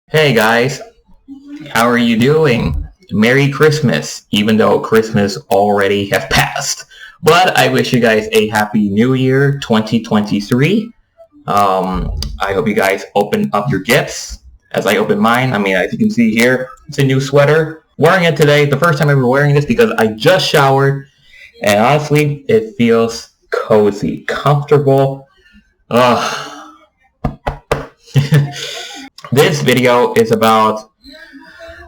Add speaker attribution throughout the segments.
Speaker 1: Hey guys, how are you doing? Merry Christmas, even though Christmas already have passed. But I wish you guys a Happy New Year 2023. I hope you guys open up your gifts as I open mine. As you can see here, it's a new sweater. Wearing it today, the first time ever wearing this because I just showered. And honestly, it feels cozy, comfortable. This video is about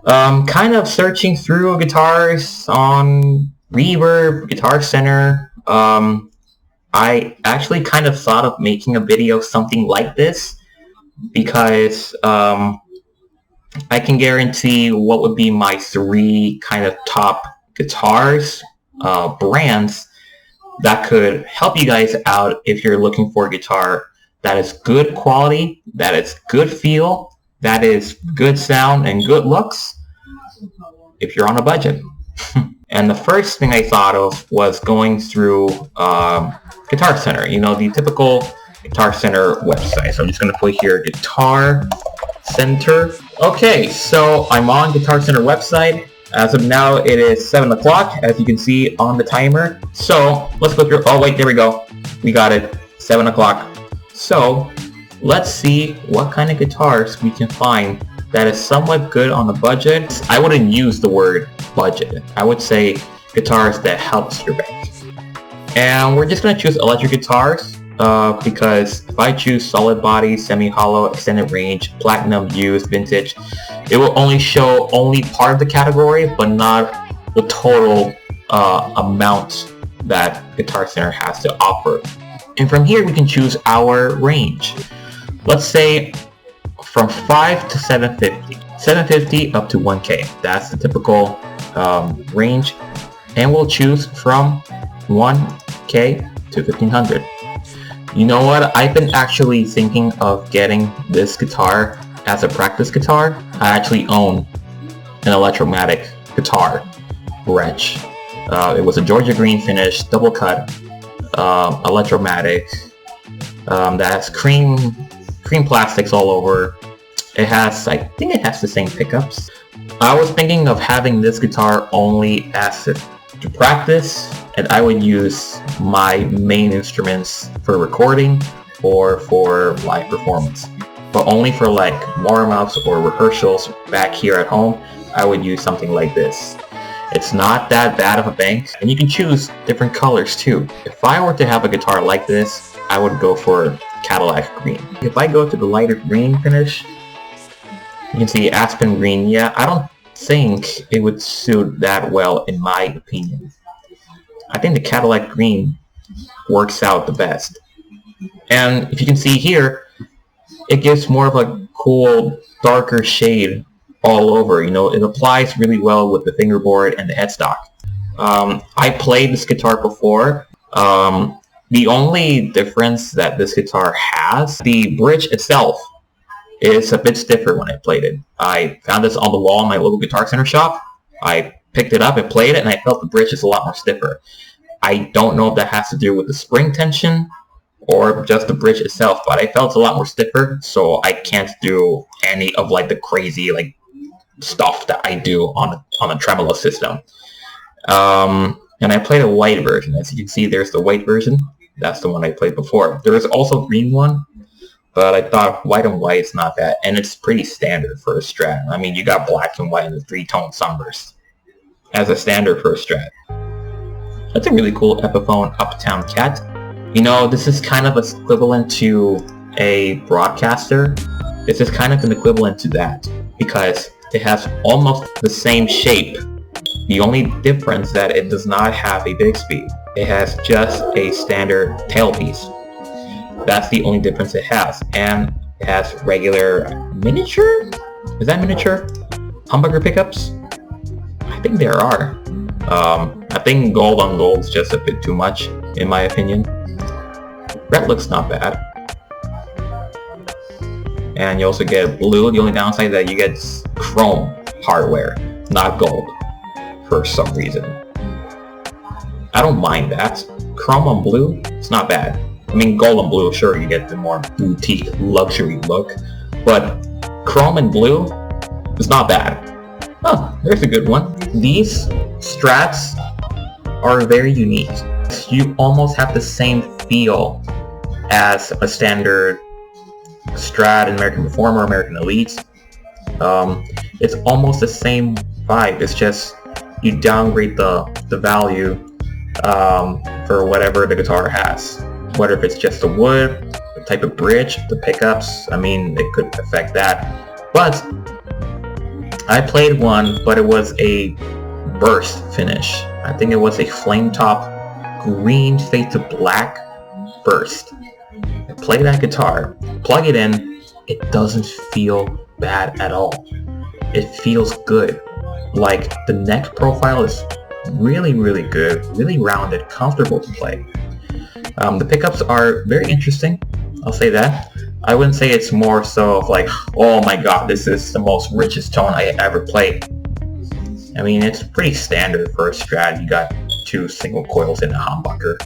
Speaker 1: kind of searching through guitars on Reverb, Guitar Center. I actually kind of thought of making a video something like this because I can guarantee what would be my three kind of top guitars, brands that could help you guys out if you're looking for a guitar that is good quality, that is good feel, that is good sound and good looks if you're on a budget. And the first thing I thought of was going through Guitar Center, the typical Guitar Center website. So I'm just going to put here Guitar Center. Okay, so I'm on Guitar Center website. As of now, it is 7 o'clock, as you can see on the timer. So let's go through. Oh wait, there we go. We got it. 7 o'clock. So let's see what kind of guitars we can find that is somewhat good on the budget. I wouldn't use the word budget. I would say guitars that helps your bank. And we're just going to choose electric guitars because if I choose solid body, semi-hollow, extended range, platinum, used, vintage, it will only show part of the category but not the total amount that Guitar Center has to offer. And from here we can choose our range. Let's say from 5 to 750. 750 up to 1K. That's the typical range. And we'll choose from 1K to 1500. You know what? I've been actually thinking of getting this guitar as a practice guitar. I actually own an Electromatic guitar, Wretch. It was a Georgia green finish, double cut, Electromatic, that has cream plastics all over. I think it has the same pickups. I was thinking of having this guitar only as to practice, and I would use my main instruments for recording or for live performance. But only for like warm-ups or rehearsals back here at home, I would use something like this. It's not that bad of a bank, and you can choose different colors too. If I were to have a guitar like this, I would go for Cadillac green. If I go to the lighter green finish, you can see Aspen green. Yeah, I don't think it would suit that well in my opinion. I think the Cadillac green works out the best. And if you can see here, it gives more of a cool, darker shade all over. It applies really well with the fingerboard and the headstock. I played this guitar before. The only difference that this guitar has, the bridge itself is a bit stiffer when I played it. I found this on the wall in my local Guitar Center shop. I picked it up and played it, and I felt the bridge is a lot more stiffer. I don't know if that has to do with the spring tension or just the bridge itself, but I felt it's a lot more stiffer, so I can't do any of the crazy stuff that I do on a tremolo system. And I played a white version. As you can see, there's the white version. That's the one I played before. There is also a green one, but I thought white and white is not bad, and it's pretty standard for a Strat. You got black and white and the three-tone sunburst as a standard for a Strat. That's a really cool Epiphone Uptown Cat. This is kind of equivalent to a Broadcaster. This is kind of an equivalent to that because it has almost the same shape. The only difference that it does not have a Bixby. It has just a standard tailpiece. That's the only difference it has. And it has regular miniature? Is that miniature? Humbucker pickups? I think there are. I think gold on gold is just a bit too much, in my opinion. Red looks not bad. And you also get blue. The only downside is that you get chrome hardware, not gold, for some reason. I don't mind that. Chrome on blue, it's not bad. Gold and blue, sure, you get the more boutique luxury look, but chrome and blue is not bad. Oh, there's a good one. These strats are very unique. You almost have the same feel as a standard Strat in American Performer, American Elite. It's almost the same vibe. It's just you downgrade the value for whatever the guitar has. Whether if it's just the wood, the type of bridge, the pickups, I mean, it could affect that. But I played one, but it was a burst finish. I think it was a flame top green fade to black burst. I play that guitar, plug it in, it doesn't feel bad at all. It feels good. Like, the neck profile is really, really good, really rounded, comfortable to play. The pickups are very interesting, I'll say that. I wouldn't say it's more so of like, oh my god, this is the most richest tone I ever played. I mean, it's pretty standard for a Strat. You got 2 single coils in a humbucker,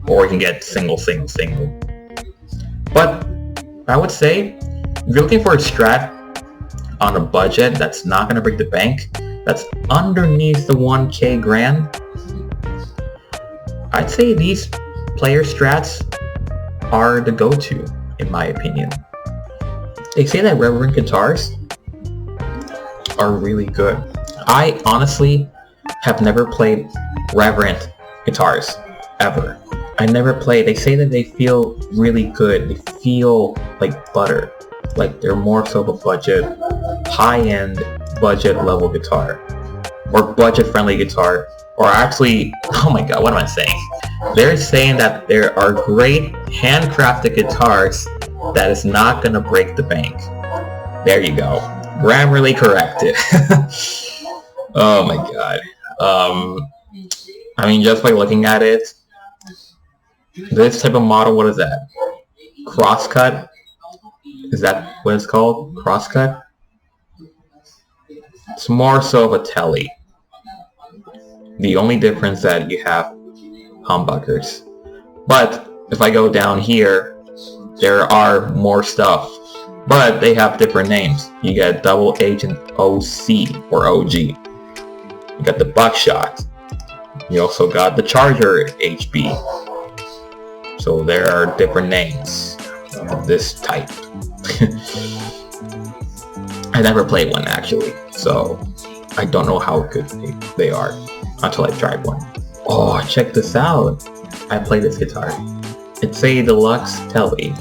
Speaker 1: or you can get single. But I would say, if you're looking for a Strat on a budget that's not going to break the bank, that's underneath the 1K grand, I'd say these player Strats are the go-to, in my opinion. They say that Reverend guitars are really good. I honestly have never played Reverend guitars, ever. I never played. They say that they feel really good. They feel like butter. Like they're more so of a budget, high-end, budget level guitar. Or budget-friendly guitar. Or actually, oh my god, what am I saying? They're saying that there are great handcrafted guitars that is not gonna break the bank. There you go. Grammarly corrected. Oh my god. I mean, just by looking at it, this type of model, what is that? Crosscut? Is that what it's called? Crosscut? It's more so of a telly. The only difference that you have humbuckers. But if I go down here, there are more stuff. But they have different names. You got double H and OC or OG. You got the buckshot. You also got the Charger HB. So there are different names of this type. I never played one actually, so I don't know how good they are until I tried one. Oh, check this out. I play this guitar. It's a deluxe telly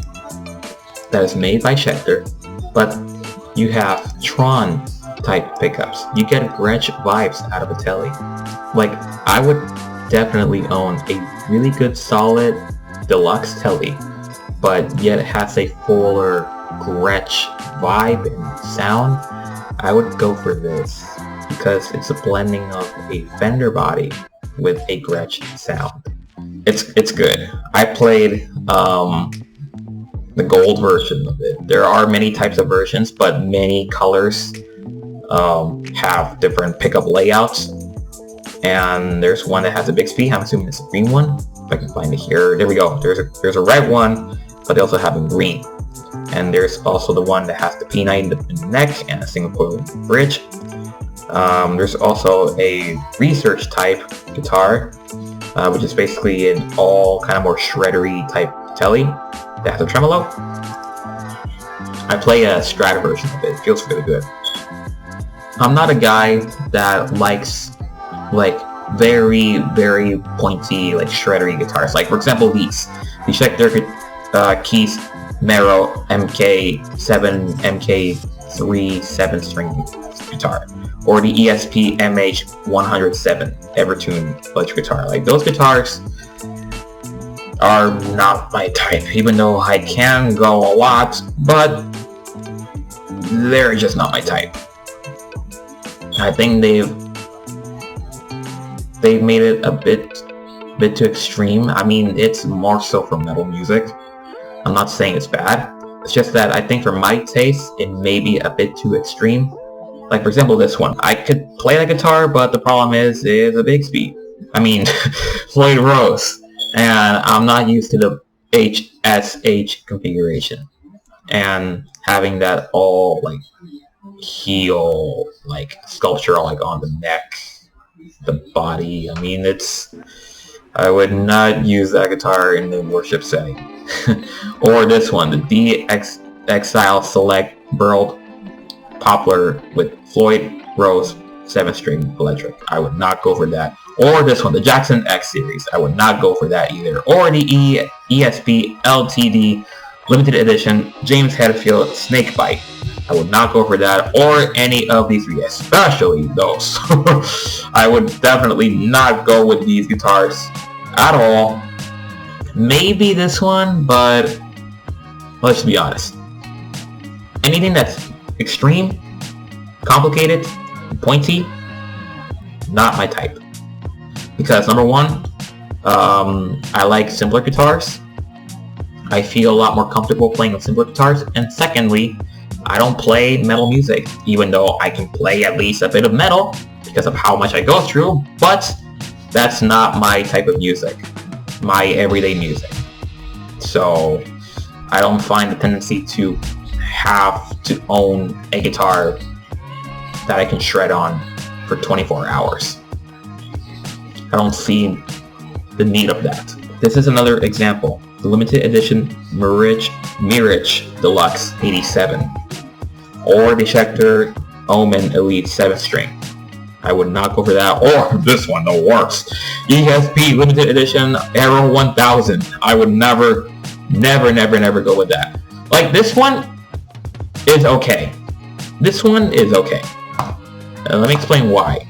Speaker 1: that is made by Schecter, but you have Tron type pickups. You get Gretsch vibes out of a telly. Like, I would definitely own a really good solid deluxe telly, but yet it has a fuller Gretsch vibe and sound. I would go for this because it's a blending of a Fender body with a Gretsch sound. It's good. I played the gold version of it. There are many types of versions, but many colors have different pickup layouts. And there's one that has a Bixby. I'm assuming it's a green one. If I can find it here. There we go. There's a red one, but they also have a green. And there's also the one that has the P90 in the neck and a single coil bridge. There's also a research type guitar, which is basically an all kind of more shreddery type telly that has a tremolo. I play a Strat version of it. It feels really good. I'm not a guy that likes like very, very pointy, like shreddery guitars. Like for example, the Schecter Keys Mero MK7 MK3 7-string guitar, or the ESP MH107 Evertune electric guitar. Like those guitars are not my type, even though I can go a lot, but they're just not my type. I think they've made it a bit too extreme. I mean, it's more so for metal music. I'm not saying it's bad. It's just that I think for my taste, it may be a bit too extreme. Like for example, this one. I could play the guitar, but the problem is a Bixby. I mean, Floyd Rose. And I'm not used to the HSH configuration. And having that all like heel like sculpture like on the neck, the body. I mean, I would not use that guitar in the worship setting. Or this one, the D Exile Select Burled Poplar with Floyd Rose 7-string electric. I would not go for that. Or this one, the Jackson X series. I would not go for that either. Or the ESP LTD limited edition James Hetfield Snakebite. I would not go for that, or any of these three, especially those. I would definitely not go with these guitars at all. Maybe this one, but let's be honest. Anything that's extreme, complicated, pointy, not my type. Because number one, I like simpler guitars. I feel a lot more comfortable playing with simpler guitars. And secondly, I don't play metal music, even though I can play at least a bit of metal because of how much I go through, but that's not my type of music, my everyday music. So I don't find the tendency to have to own a guitar that I can shred on for 24 hours. I don't see the need of that. This is another example. The limited edition Mirage Deluxe 87. Or the Schecter Omen Elite 7-string. I would not go for that. Or this one, the worst. ESP Limited Edition Aero 1000. I would never go with that. Like, this one is okay. This one is okay. Let me explain why.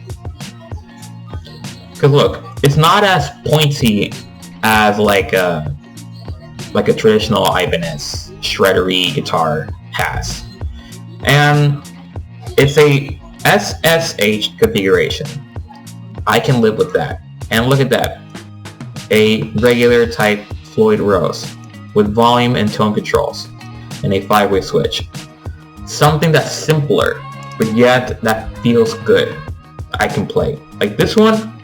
Speaker 1: Because look, it's not as pointy as like a traditional Ibanez shreddery guitar has. And it's a SSH configuration. I can live with that. And look at that. A regular type Floyd Rose with volume and tone controls and a 5-way switch. Something that's simpler, but yet that feels good. I can play. Like this one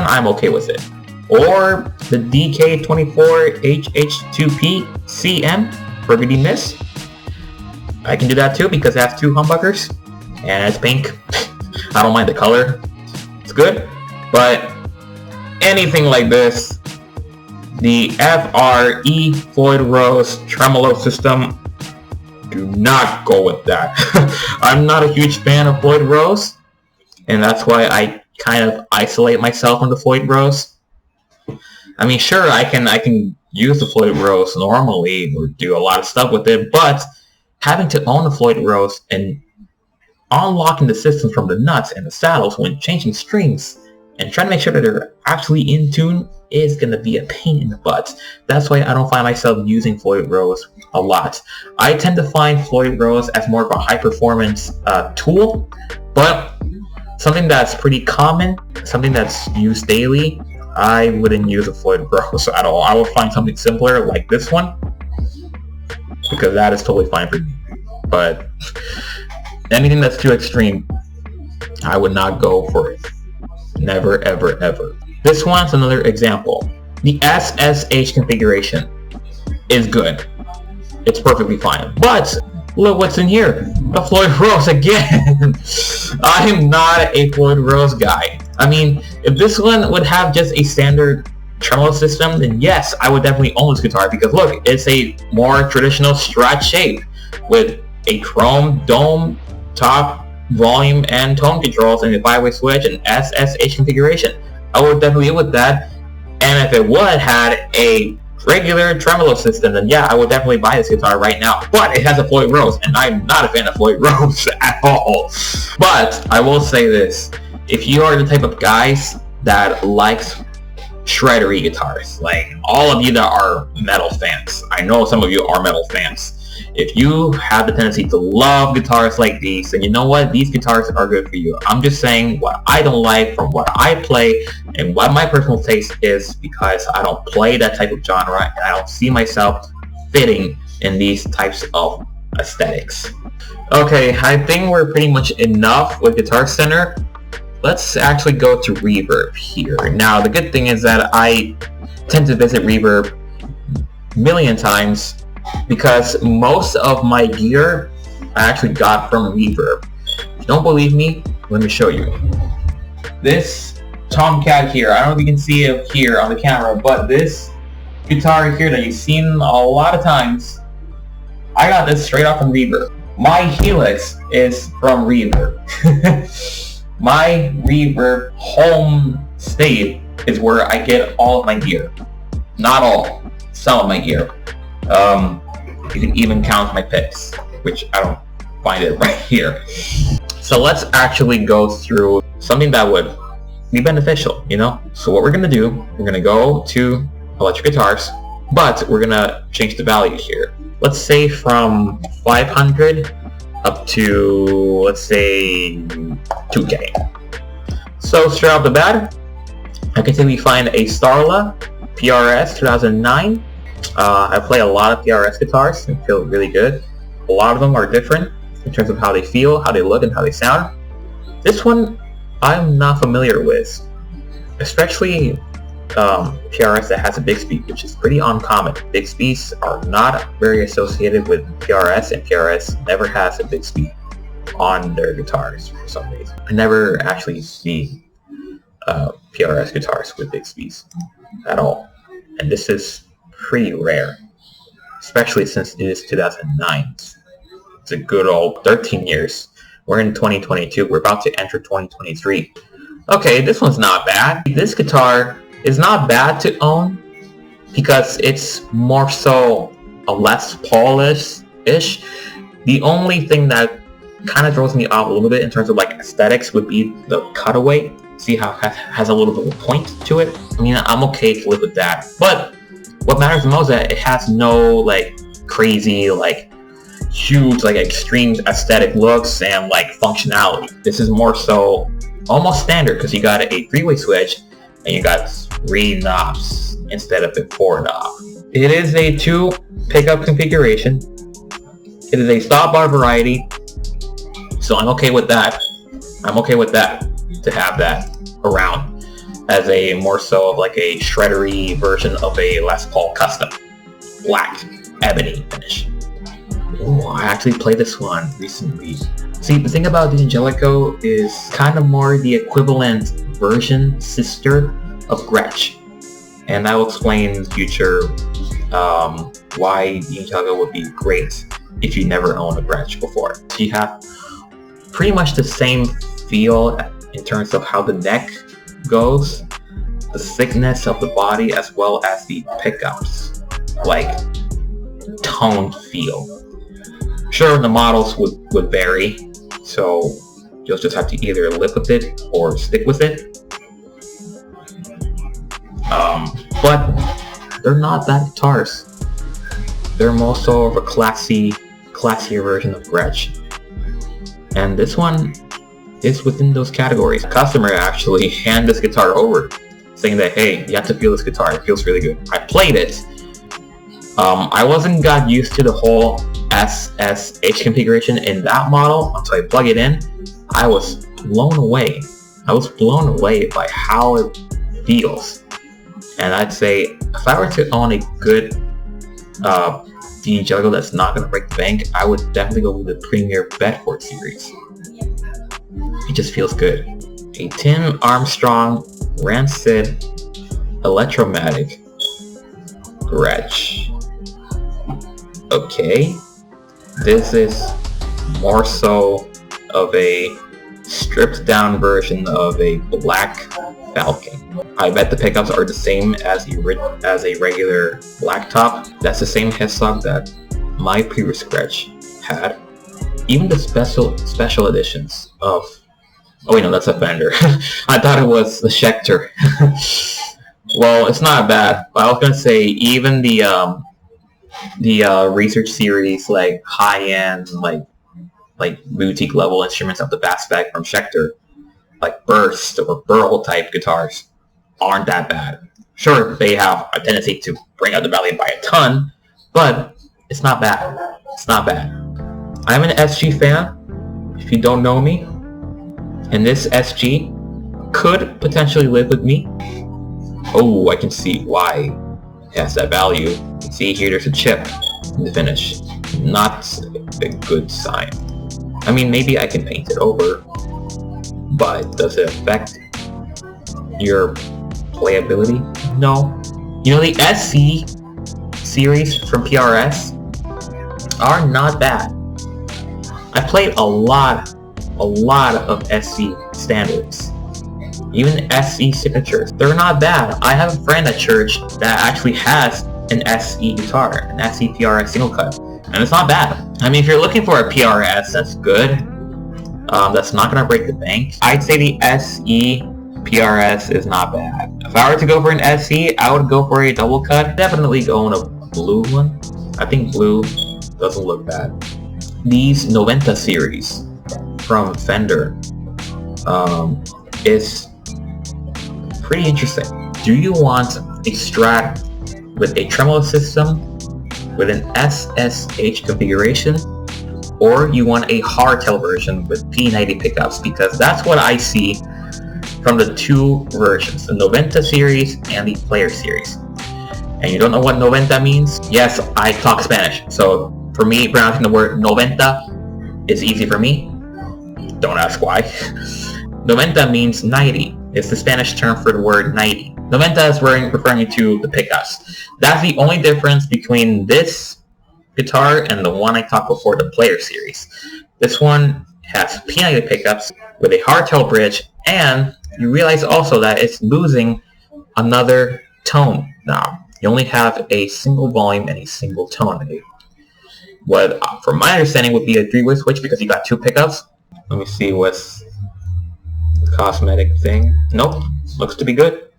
Speaker 1: I'm okay with it. Or the DK24HH2P CM Burgundy Mist. I can do that too because it has 2 humbuckers and it's pink. I don't mind the color. It's good. But anything like this, the FRE Floyd Rose tremolo system, do not go with that. I'm not a huge fan of Floyd Rose, and that's why I kind of isolate myself from the Floyd Rose. I mean, sure, I can use the Floyd Rose normally or do a lot of stuff with it, but having to own the Floyd Rose and unlocking the system from the nuts and the saddles when changing strings and trying to make sure that they're actually in tune is going to be a pain in the butt. That's why I don't find myself using Floyd Rose a lot. I tend to find Floyd Rose as more of a high-performance tool, but something that's pretty common, something that's used daily, I wouldn't use a Floyd Rose at all. I would find something simpler like this one, because that is totally fine for me. But anything that's too extreme, I would not go for it. Never, ever, ever. This one's another example. The SSH configuration is good. It's perfectly fine. But look what's in here. A Floyd Rose again. I am not a Floyd Rose guy. I mean, if this one would have just a standard tremolo system, then yes, I would definitely own this guitar because look, it's a more traditional Strat shape with a chrome dome top, volume and tone controls and a 5-way switch and SSH configuration. I would definitely go with that. And if it would had a regular tremolo system, then yeah, I would definitely buy this guitar right now. But it has a Floyd Rose, and I'm not a fan of Floyd Rose at all. But I will say this: if you are the type of guys that likes shreddery guitars, like all of you that are metal fans, I know some of you are metal fans. If you have the tendency to love guitars like these, then you know what? These guitars are good for you. I'm just saying what I don't like from what I play and what my personal taste is, because I don't play that type of genre and I don't see myself fitting in these types of aesthetics. Okay, I think we're pretty much enough with Guitar Center. Let's actually go to Reverb here. Now, the good thing is that I tend to visit Reverb a million times because most of my gear I actually got from Reverb. If you don't believe me, let me show you. This Tomcat here, I don't know if you can see it here on the camera, but this guitar here that you've seen a lot of times, I got this straight off from Reverb. My Helix is from Reverb. My Reverb home state is where I get all of my gear. Not all, some of my gear. You can even count my picks, which I don't find it right here. So let's actually go through something that would be beneficial, you know? So what we're gonna do, we're gonna go to electric guitars, but we're gonna change the value here. Let's say from 500 up to, let's say, 2K. So straight off the bat, I can say we find a Starla PRS 2009. I play a lot of PRS guitars and feel really good. A lot of them are different in terms of how they feel, how they look, and how they sound. This one I'm not familiar with, especially PRS that has a Bixby, which is pretty uncommon. Bixbys are not very associated with PRS, and PRS never has a Bixby on their guitars for some reason. I never actually see PRS guitars with Bixbys at all, and this is pretty rare, especially since it is 2009. It's a good old 13 years. We're in 2022. We're about to enter 2023. Okay, this one's not bad. This guitar is not bad to own because it's more so a Les Paul-ish. The only thing that kind of throws me off a little bit in terms of like aesthetics would be the cutaway. See how it has a little bit of a point to it? I mean, I'm okay to live with that. But what matters the most is that it has no like crazy, like huge, like extreme aesthetic looks and like functionality. This is more so almost standard because you got a 3-way switch and you got 3 knobs instead of a 4 knob. It is a 2 pickup configuration. It is a stop bar variety, so I'm okay with that. I'm okay with that, to have that around as a more so of like a shreddery version of a Les Paul Custom. Black ebony finish. Oh, I actually played this one recently. See, the thing about the Angelico is kind of more the equivalent version, sister of Gretsch. And I will explain in the future why the Angelico would be great if you never owned a Gretsch before. So you have pretty much the same feel in terms of how the neck goes, the thickness of the body, as well as the pickups, like toned feel. Sure, the models would vary, so you'll just have to either live with it or stick with it. But they're not bad guitars. They're more so of a classier version of Gretsch. And this one is within those categories. The customer actually handed this guitar over, saying that, hey, you have to feel this guitar, it feels really good. I played it. I wasn't got used to the whole SSH configuration in that model until I plug it in. I was blown away. I was blown away by how it feels. And I'd say if I were to own a good Angelico that's not going to break the bank, I would definitely go with the Premier Bedford series. It just feels good. A Tim Armstrong Rancid Electromatic Gretsch. Okay, this is more so of a stripped down version of a Black Falcon. I bet the pickups are the same as a regular black top. That's the same headstock that my previous Gretsch had. Even the special editions of... Oh wait, no, that's a Fender. I thought it was the Schecter. Well, it's not bad. But I was gonna say even the research series, like high-end, like boutique level instruments of the bass spec from Schecter, like burst or burl type guitars, aren't that bad. Sure, they have a tendency to bring out the value by a ton, but it's not bad. It's not bad. I'm an SG fan, if you don't know me, and this SG could potentially live with me. Oh, I can see why it has that value. See here, there's a chip. the finish. Not a good sign. I mean, maybe I can paint it over, but does it affect your playability? No. You know, the SC series from PRS are not bad. I played a lot of SC standards. Even SC signatures. They're not bad. I have a friend at church that actually has an SE guitar, an SE PRS single cut, and it's not bad. I mean, if you're looking for a PRS that's good, that's not gonna break the bank, I'd say the SE PRS is not bad. If I were to go for an SE, I would go for a double cut. Definitely go in a blue one. I think blue doesn't look bad. These Noventa series from Fender is pretty interesting. Do you want a Strat with a tremolo system with an SSH configuration, or you want a hardtail version with P90 pickups? Because that's what I see from the two versions, the Noventa series and the Player series. And you don't know what Noventa means? Yes, I talk Spanish, so for me, pronouncing the word Noventa is easy for me. Don't ask why. Noventa means 90. It's the Spanish term for the word 90. Noventa is referring to the pickups. That's the only difference between this guitar and the one I talked before, the Player series. This one has P90 pickups with a hardtail bridge, and you realize also that it's losing another tone now. You only have a single volume and a single tone. What, from my understanding, would be a three-way switch because you got two pickups. Let me see what's the cosmetic thing. Nope, looks to be good.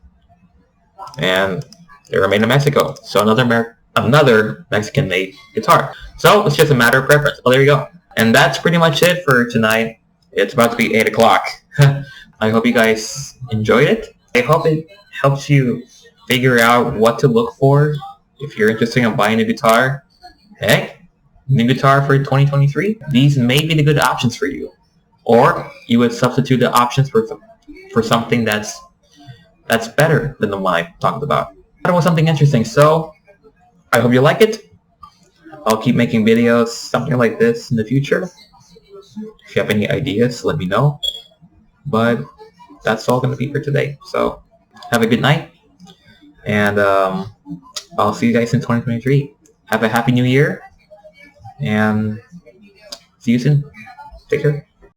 Speaker 1: And they were made in Mexico, so another Mexican-made guitar. So it's just a matter of preference. Well, there you go. And that's pretty much it for tonight. It's about to be 8 o'clock. I hope you guys enjoyed it. I hope it helps you figure out what to look for if you're interested in buying a guitar. Hey, new guitar for 2023? These may be the good options for you. Or you would substitute the options for something that's better than the one I talked about. That was something interesting, so I hope you like it. I'll keep making videos, something like this in the future. If you have any ideas, let me know. But that's all going to be for today. So have a good night, and I'll see you guys in 2023. Have a happy new year, and see you soon. Take care.